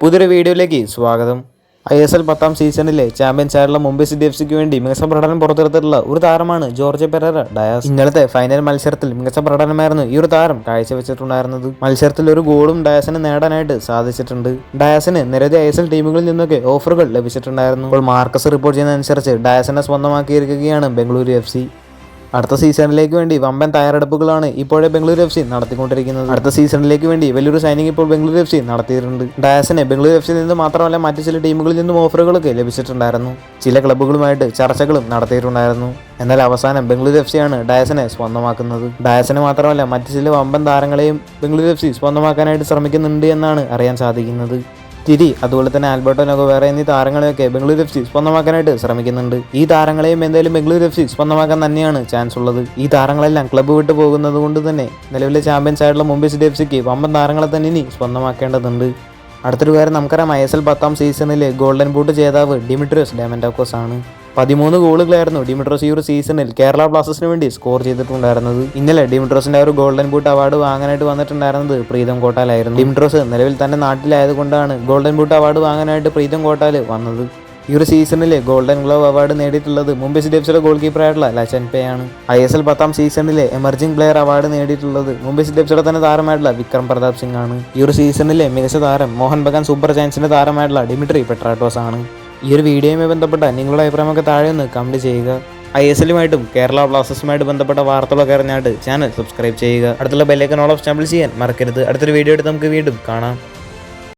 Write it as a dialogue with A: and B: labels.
A: പുതിയൊരു വീഡിയോയിലേക്ക് സ്വാഗതം. ISL 10ാം സീസണിലെ ചാമ്പ്യൻസ് ആയിട്ടുള്ള മുംബൈ സിറ്റി FC ക്ക് വേണ്ടി മികച്ച പ്രകടനം പുറത്തെടുത്തിട്ടുള്ള ഒരു താരമാണ് ജോർജ് പെരേര ഡയാസ്. ഇന്നലത്തെ ഫൈനൽ മത്സരത്തിൽ മികച്ച പ്രകടനമായിരുന്നു ഈ ഒരു താരം കാഴ്ചവെച്ചിട്ടുണ്ടായിരുന്നത്. മത്സരത്തിൽ ഒരു ഗോളും ഡയാസിന് നേടാനായിട്ട് സാധിച്ചിട്ടുണ്ട്. ഡയാസിന് നിരവധി ISL ടീമുകളിൽ നിന്നൊക്കെ ഓഫറുകൾ ലഭിച്ചിട്ടുണ്ടായിരുന്നു. ഇപ്പോൾ മാർക്കസ് റിപ്പോർട്ട് ചെയ്യുന്നതനുസരിച്ച് ഡയാസിനെ സ്വന്തമാക്കിയിരിക്കുകയാണ് ബംഗളൂരു FC. അടുത്ത സീസണിലേക്ക് വേണ്ടി വമ്പൻ തയ്യാറെടുപ്പുകളാണ് ഇപ്പോഴേ ബംഗളൂരു FC നടത്തിക്കൊണ്ടിരിക്കുന്നത്. അടുത്ത സീസണിലേക്ക് വേണ്ടി വലിയൊരു സൈനിങ് ഇപ്പോൾ ബംഗളൂരു FC നടത്തിയിട്ടുണ്ട്. ഡയാസിന് ബംഗളൂരു FC നിന്ന് മാത്രമല്ല മറ്റു ചില ടീമുകളിൽ നിന്നും ഓഫറുകളൊക്കെ ലഭിച്ചിട്ടുണ്ടായിരുന്നു. ചില ക്ലബ്ബുകളുമായിട്ട് ചർച്ചകളും നടത്തിയിട്ടുണ്ടായിരുന്നു. എന്നാൽ അവസാനം ബംഗളൂരു FC ആണ് ഡയാസിനെ സ്വന്തമാക്കുന്നത്. ഡയാസിനെ മാത്രമല്ല മറ്റു ചില വമ്പൻ താരങ്ങളെയും ബംഗളൂരു FC സ്വന്തമാക്കാനായിട്ട് ശ്രമിക്കുന്നുണ്ട് എന്നാണ് അറിയാൻ സാധിക്കുന്നത്. തിരി അതുപോലെ തന്നെ ആൽബർട്ടോ നൊഗവേര എന്നീ താരങ്ങളെയൊക്കെ ബംഗളൂരു FC സ്വന്തമാക്കാനായിട്ട് ശ്രമിക്കുന്നുണ്ട്. ഈ താരങ്ങളെയും എന്തായാലും ബംഗളൂരു FC സ്വന്തമാക്കാൻ തന്നെയാണ് ചാൻസ് ഉള്ളത്. ഈ താരങ്ങളെല്ലാം ക്ലബ്ബ് വിട്ടു പോകുന്നത് കൊണ്ട് തന്നെ നിലവിലെ ചാമ്പ്യൻസ് ആയിട്ടുള്ള മുംബൈ സിറ്റി FCക്ക് വമ്പൻ താരങ്ങളെ തന്നെ ഇനി സ്വന്തമാക്കേണ്ടതുണ്ട്. അടുത്തൊരു കാര്യം, നമുക്കറിയാം ISL 10ാം സീസണിലെ ഗോൾഡൻ ബൂട്ട് ജേതാവ് ഡിമിട്രിയോസ് ഡയമൻഡോക്കോസ് ആണ്. 13 ഗോളുകളായിരുന്നു ഡിമിട്രോസ് ഈ ഒരു സീസണിൽ കേരള ബ്ലാസ്റ്റേഴ്സിന് വേണ്ടി സ്കോർ ചെയ്തിട്ടുണ്ടായിരുന്നത്. ഇന്നലെ ഡിമിട്രോസിന്റെ ഒരു ഗോൾഡൻ ബൂട്ട് അവാർഡ് വാങ്ങാനായിട്ട് വന്നിട്ടുണ്ടായിരുന്നത് പ്രീതം കോട്ടാലായിരുന്നു. ഡിമിട്രോസ് നിലവിൽ തന്റെ നാട്ടിലായതുകൊണ്ടാണ് ഗോൾഡൻ ബൂട്ട് അവാർഡ് വാങ്ങാനായിട്ട് പ്രീതം കോട്ടാൽ വന്നത്. ഈ ഒരു സീസണിലെ ഗോൾഡൻ ഗ്ലോവ് അവാർഡ് നേടിയിട്ടുള്ളത് മുംബൈ സിറ്റി FCയുടെ ഗോൾ കീപ്പറായിട്ടുള്ള ലച്ചൻപേ ആണ്. ISL 10ാം സീസണിലെ എമർജിംഗ് പ്ലെയർ അവാർഡ് നേടിയിട്ടുള്ളത് മുംബൈ സിറ്റി FCയുടെ തന്നെ താരമായിട്ടുള്ള വിക്രം പ്രതാപ് സിംഗ് ആണ്. ഈ ഒരു സീസണിലെ മികച്ച താരം മോഹൻ ബഗാൻ സൂപ്പർ ജയൻസിന്റെ താരമായിട്ടുള്ള ഡിമിട്രി പെട്രാട്ടോസ് ആണ്. ഈ ഒരു വീഡിയോയുമായി ബന്ധപ്പെട്ട നിങ്ങളുടെ അഭിപ്രായമൊക്കെ താഴെ ഒന്ന് കമന്റ് ചെയ്യുക. ISLുമായിട്ടും കേരള ബ്ലാസ്റ്റേഴ്സുമായിട്ട് ബന്ധപ്പെട്ട വാർത്തകളൊക്കെ അറിഞ്ഞായിട്ട് ചാനൽ സബ്സ്ക്രൈബ് ചെയ്യുക. അടുത്തുള്ള ബെല്ലൈക്കൺ ഓൾ ഓഫ് സ്റ്റാമ്പിൾ ചെയ്യാൻ മറക്കരുത്. അടുത്തൊരു വീഡിയോ എടുത്ത് നമുക്ക് വീണ്ടും കാണാം.